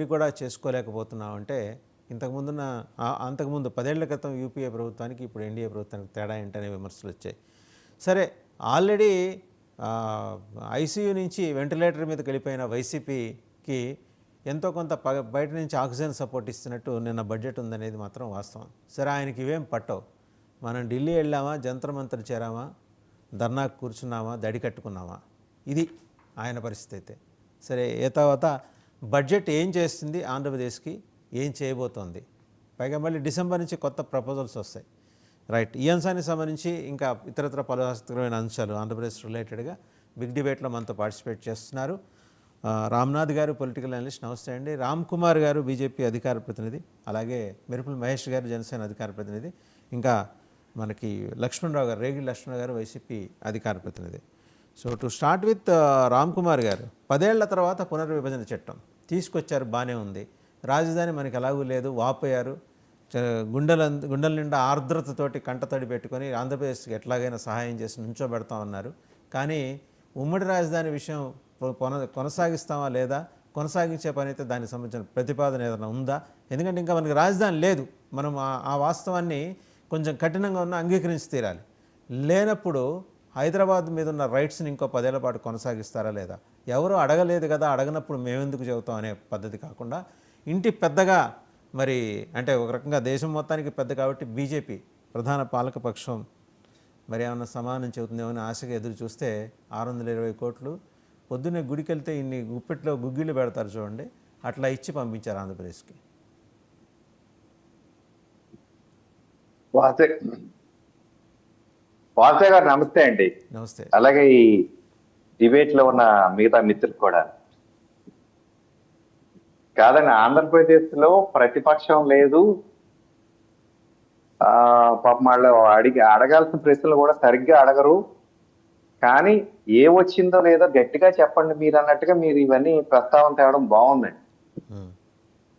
ఉండి కూడా చేసుకోలేకపోతున్నాం అంటే అంతకుముందు 10 ఏళ్ల క్రితం యూపీఏ ప్రభుత్వానికి ఇప్పుడు ఎన్డీఏ ప్రభుత్వానికి తేడా ఏంటనే విమర్శలు వచ్చాయి. సరే, ఆల్రెడీ ఐసీయూ నుంచి వెంటిలేటర్ మీదకి వెళ్ళిపోయిన వైసీపీకి ఎంతో కొంత బయట నుంచి ఆక్సిజన్ సపోర్ట్ ఇస్తున్నట్టు నిన్న బడ్జెట్ ఉందనేది మాత్రం వాస్తవం. సరే, ఆయనకి ఇవేం పట్టవు. మనం ఢిల్లీ వెళ్ళామా, జంతర్ మంతర్ చేరామా, ధర్నాకు కూర్చున్నామా, దడి కట్టుకున్నామా, ఇది ఆయన పరిస్థితి అయితే. సరే, తర్వాత బడ్జెట్ ఏం చేస్తుంది, ఆంధ్రప్రదేశ్కి ఏం చేయబోతోంది, పైగా మళ్ళీ డిసెంబర్ నుంచి కొత్త ప్రపోజల్స్ వస్తాయి. రైట్, ఈ అంశానికి సంబంధించి ఇంకా ఇతరత్ర పలు ఆసక్తికరమైన అంశాలు ఆంధ్రప్రదేశ్ రిలేటెడ్గా బిగ్ డిబేట్లో మనతో పార్టిసిపేట్ చేస్తున్నారు రామ్నాథ్ గారు, పొలిటికల్ అనలిస్ట్. నమస్తే అండి. రామ్ కుమార్ గారు, బీజేపీ అధికార ప్రతినిధి, అలాగే మెరుపుల మహేష్ గారు, జనసేన అధికార ప్రతినిధి, ఇంకా మనకి లక్ష్మణరావు గారు, రేగిడి లక్ష్మణరావు గారు, వైసీపీ అధికార ప్రతినిధి. So to start with Ram Kumar గారు, 10 ఏళ్ల తర్వాత పునర్విభజన చట్టం తీసుకొచ్చారు, బాగానే ఉంది. రాజధాని మనకి ఎలాగూ లేదు, వాపోయారు. గుండెల నిండా ఆర్ద్రతతోటి కంటతడి పెట్టుకొని ఆంధ్రప్రదేశ్కి ఎట్లాగైనా సహాయం చేసి నుంచోబెడతామన్నారు. కానీ ఉమ్మడి రాజధాని విషయం కొనసాగిస్తామా లేదా, కొనసాగించే పని అయితే దానికి సంబంధించిన ప్రతిపాదన ఏదైనా ఉందా? ఎందుకంటే ఇంకా మనకి రాజధాని లేదు. మనం ఆ వాస్తవాన్ని కొంచెం కఠినంగా ఉన్న అంగీకరించి తీరాలి. లేనప్పుడు హైదరాబాద్ మీద ఉన్న రైట్స్ని ఇంకో 10 ఏళ్ల పాటు కొనసాగిస్తారా లేదా? ఎవరు అడగలేదు కదా, అడగనప్పుడు మేమెందుకు చెబుతాం అనే పద్ధతి కాకుండా, ఇంటి పెద్దగా మరి అంటే ఒక రకంగా దేశం మొత్తానికి పెద్ద కాబట్టి బీజేపీ ప్రధాన పాలకపక్షం మరి ఏమన్నా సమానం చెబుతుందేమో అని ఆశగా ఎదురు చూస్తే 620 కోట్లు పొద్దున్నే గుడికి వెళ్తే ఇన్ని గుప్పెట్లో గుగ్గిళ్ళు పెడతారు చూడండి, అట్లా ఇచ్చి పంపించారు ఆంధ్రప్రదేశ్కి. వాసే గారు నమస్తే అండి. నమస్తే. అలాగే ఈ డిబేట్ లో ఉన్న మిగతా మిత్రులు కూడా. కాదండి, ఆంధ్రప్రదేశ్ లో ప్రతిపక్షం లేదు, పాపం వాళ్ళు అడగాల్సిన ప్రశ్నలు కూడా సరిగ్గా అడగరు. కానీ ఏ వచ్చిందో లేదో గట్టిగా చెప్పండి మీరు అన్నట్టుగా మీరు ఇవన్నీ ప్రస్తావన తేవడం బాగుందండి.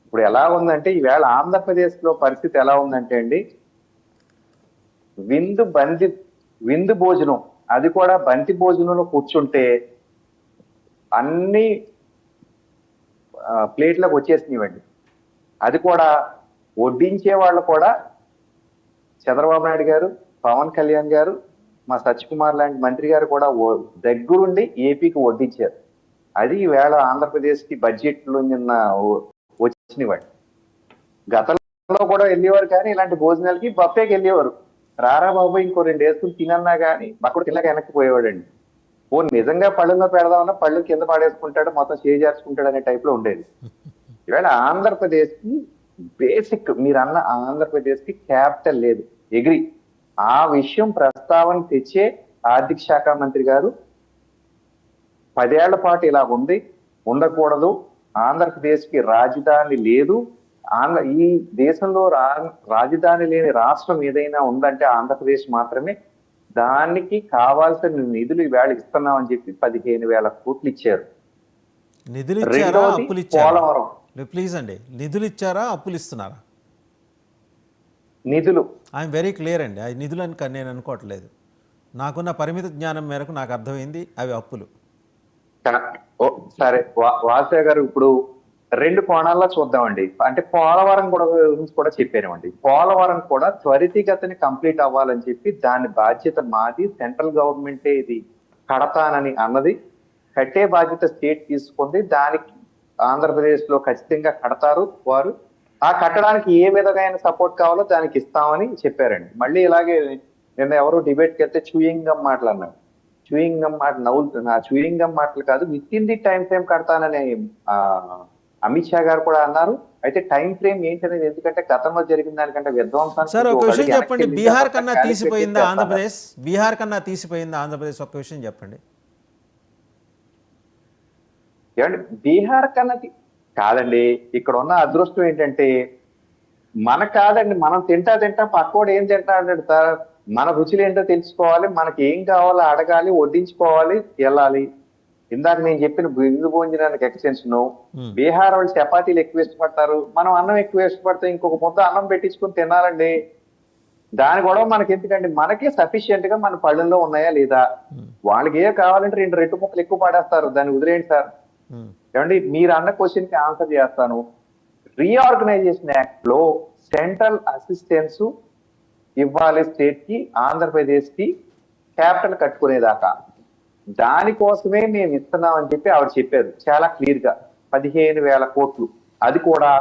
ఇప్పుడు ఎలా ఉందంటే ఈవేళ ఆంధ్రప్రదేశ్ లో పరిస్థితి ఎలా ఉందంటే అండి, విందు భోజనం, అది కూడా బంతి భోజనంలో కూర్చుంటే అన్ని ప్లేట్లకు వచ్చేసినవండి. అది కూడా వడ్డించే వాళ్ళు కూడా చంద్రబాబు నాయుడు గారు, పవన్ కళ్యాణ్ గారు, మా సత్యకుమార్ లాంటి మంత్రి గారు కూడా దగ్గరుండి ఏపీకి వడ్డించారు. అది ఈవేళ ఆంధ్రప్రదేశ్కి బడ్జెట్లో నిన్న వచ్చినవాడు. గతంలో కూడా వెళ్ళేవారు, కానీ ఇలాంటి భోజనాలకి బఫేకి వెళ్ళేవారు. రారా బాబు ఇంకో 2 వేసుకుని తినన్నా కానీ అక్కడ తినక వెనక్కి పోయేవాడండి. నిజంగా పళ్ళులో పెడదామన్నా పళ్ళు కింద పడేసుకుంటాడు, మొత్తం చేజార్చుకుంటాడు అనే టైప్ లో ఉండేది. ఈవేళ ఆంధ్రప్రదేశ్ కి బేసిక్ మీరు అన్న ఆంధ్రప్రదేశ్ కి క్యాపిటల్ లేదు, ఎగ్రి. ఆ విషయం ప్రస్తావన తెచ్చే ఆర్థిక శాఖ మంత్రి గారు 10 ఏళ్ల పాటు ఇలా ఉండకూడదు, ఆంధ్రప్రదేశ్ కి రాజధాని లేదు, ఈ దేశంలో రాజధాని లేని రాష్ట్రం ఏదైనా ఉందంటే ఆంధ్రప్రదేశ్ మాత్రమే, దానికి కావాల్సిన నిధులు ఈవేళ ఇస్తున్నామని చెప్పి 15,000 కోట్లు ఇచ్చారు. నిధులు ఇచ్చారా, అప్పులు ఇచ్చారా? పోలవరం ప్లీజ్ అండి, నిధులు ఇచ్చారా, అప్పులు ఇస్తున్నారా? నిధులు. ఐఎమ్ వెరీ క్లియర్ అండి, అది నిధులు అని నేను అనుకోవట్లేదు. నాకున్న పరిమిత జ్ఞానం మేరకు నాకు అర్థమైంది అవి అప్పులు. సరే వాసే గారు, ఇప్పుడు 2 కోణాల్లో చూద్దామండి. అంటే పోలవరం గురించి కూడా చెప్పానండి. పోలవరం కూడా త్వరితగతిని కంప్లీట్ అవ్వాలని చెప్పి దాని బాధ్యత మాది, సెంట్రల్ గవర్నమెంటే ఇది కడతానని అన్నది, కట్టే బాధ్యత స్టేట్ తీసుకుంది. దానికి ఆంధ్రప్రదేశ్ లో ఖచ్చితంగా కడతారు వారు. ఆ కట్టడానికి ఏ విధమైన సపోర్ట్ కావాలో దానికి ఇస్తామని చెప్పారండి. మళ్ళీ ఇలాగే నిన్న ఎవరో డిబేట్కి వెళ్తే చూయింగ్ గమ్ మాటలు అన్నారు. చూయింగ్ గమ్ మాట నవ్వుతున్నా, చూయింగ్ గమ్ మాటలు కాదు, within the time frame కడతానని అమిత్ షా గారు కూడా అన్నారు. అయితే టైం ఫ్రేమ్ ఏంటనేది, ఎందుకంటే గతంలో జరిగిన దానికంటే విధ్వంసానికి. సార్ ఒక విషయం చెప్పండి, బీహార్ కన్నా తీసిపోయిందా ఆంధ్రప్రదేశ్? బీహార్ కన్నా తీసిపోయిందా ఆంధ్రప్రదేశ్? ఒక్క విషయం చెప్పండి. ఏమండి, బీహార్ కన్నా కాదండి. ఇక్కడ ఉన్న అదృష్టం ఏంటంటే మనకు కాదండి, మనం తింటా పక్కోడు ఏం తింటా అంటాడు సార్. మన రుచులు ఏంటో తెలుసుకోవాలి, మనకి ఏం కావాలో అడగాలి, వడ్డించుకోవాలి, వెళ్ళాలి. ఇందాక నేను చెప్పిన విందు భోజనానికి ఎక్స్టెన్షన్, బీహార్ వాళ్ళు చపాతీలు ఎక్కువ ఇష్టపడతారు, మనం అన్నం ఎక్కువ ఇష్టపడతాం. ఇంకొక ముద్ద అన్నం పెట్టించుకుని తినాలండి. దాని గొడవ మనకి ఎందుకండి, మనకి సఫిషియెంట్ గా మన పళ్ళల్లో ఉన్నాయా లేదా. వాళ్ళకి ఏ కావాలంటే 2 ముక్కలు ఎక్కువ పడేస్తారు, దాన్ని వదిలేయండి సార్. ఏమండి మీరు అన్న క్వశ్చన్ కి ఆన్సర్ చేస్తాను. రీఆర్గనైజేషన్ యాక్ట్ లో సెంట్రల్ అసిస్టెన్స్ ఇవ్వాలి స్టేట్ కి, ఆంధ్రప్రదేశ్ కి క్యాపిటల్ కట్టుకునేదాకా. దానికోసమే మేము ఇస్తున్నామని చెప్పి ఆవిడ చెప్పారు చాలా క్లియర్ గా. 15,000 కోట్లు. అది కూడా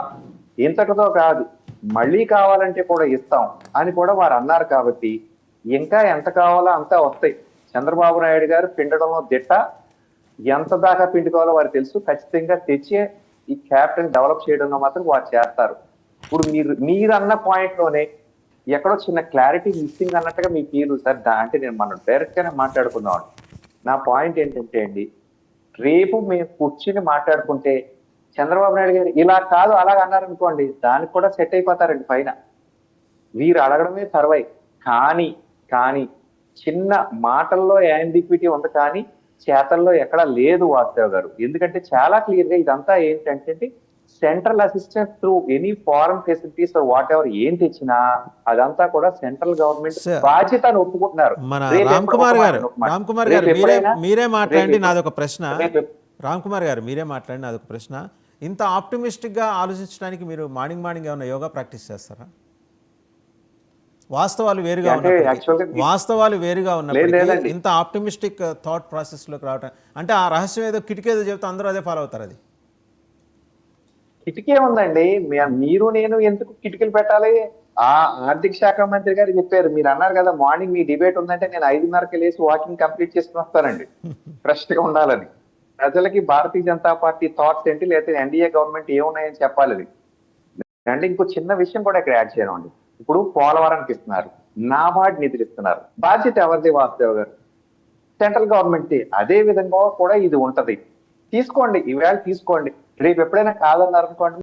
ఇంతటితో కాదు, మళ్ళీ కావాలంటే కూడా ఇస్తాం అని కూడా వారు అన్నారు. కాబట్టి ఇంకా ఎంత కావాలో అంతా వస్తాయి. చంద్రబాబు నాయుడు గారు పిండడంలో దిట్ట. ఎంత దాకా పిండుకోవాలో వారు తెలుసు. ఖచ్చితంగా తెచ్చే ఈ క్యాపిటల్ డెవలప్ చేయడంలో మాత్రం వారు చేస్తారు. ఇప్పుడు మీరు అన్న పాయింట్ లోనే ఎక్కడో చిన్న క్లారిటీ మిస్సింగ్ అన్నట్టుగా మీ ఫీల్ సార్. అంటే నేను మనం డైరెక్ట్ గానే మాట్లాడుకుందాం. నా పాయింట్ ఏంటంటే అండి, రేపు మేము కూర్చుని మాట్లాడుకుంటే చంద్రబాబు నాయుడు గారు ఇలా కాదు అలాగ అన్నారనుకోండి, దానికి కూడా సెట్ అయిపోతారండి పైన. వీరు అడగడమే తర్వాయి. కానీ చిన్న మాటల్లో యాంబిగ్విటీ ఉంది, కానీ చేతల్లో ఎక్కడా లేదు వాసుదేవ్ గారు. ఎందుకంటే చాలా క్లియర్ గా ఇదంతా ఏంటంటే central assistance through any foreign facilities what ever ఏం తెచ్చినా అదంతా కూడా సెంట్రల్ గవర్నమెంట్ బాధ్యత అని ఒప్పుకుంటున్నారు. మన రామ్ కుమార్ గారు మీరే మాట్లాడండి, నాదొక ప్రశ్న. రామ్ కుమార్ గారు మీరే మాట్లాడండి, నాదొక ప్రశ్న. ఇంత ఆప్టిమిస్టిక్ గా ఆలోచించడానికి మీరు మార్నింగ్ ఏమైనా యోగా ప్రాక్టీస్ చేస్తారా? వాస్తవాలు వేరుగా ఉన్నప్పటికీ ఇంత ఆప్టిమిస్టిక్ థాట్ ప్రాసెస్ లోకి రావటం అంటే ఆ రహస్యం ఏదో కిటికేదో చెప్తే అందరూ అదే ఫాలో అవుతారు. అది కిటికీ ఉందండి. మీరు నేను ఎందుకు కిటికీలు పెట్టాలి? ఆ ఆర్థిక శాఖ మంత్రి గారు చెప్పారు. మీరు అన్నారు కదా మార్నింగ్ మీ డిబేట్ ఉందంటే నేను 5:30కి లేసి వాకింగ్ కంప్లీట్ చేసుకుని వస్తానండి ఫ్రెష్ గా ఉండాలని. ప్రజలకి భారతీయ జనతా పార్టీ థాట్స్ ఏంటి, లేకపోతే ఎన్డీఏ గవర్నమెంట్ ఏమున్నాయని చెప్పాలి. అది అంటే ఇంకో చిన్న విషయం కూడా ఇక్కడ యాడ్ చేయడం. ఇప్పుడు పోలవరానికి ఇస్తున్నారు, నాబార్డ్ నిధులు ఇస్తున్నారు. బాధ్యత ఎవరిది వాసుదేవ్ గారు? Central government. అదే విధంగా కూడా ఇది ఉంటది. తీసుకోండి, ఈవేళ తీసుకోండి, రేపు ఎప్పుడైనా కాదన్నారు అనుకోండి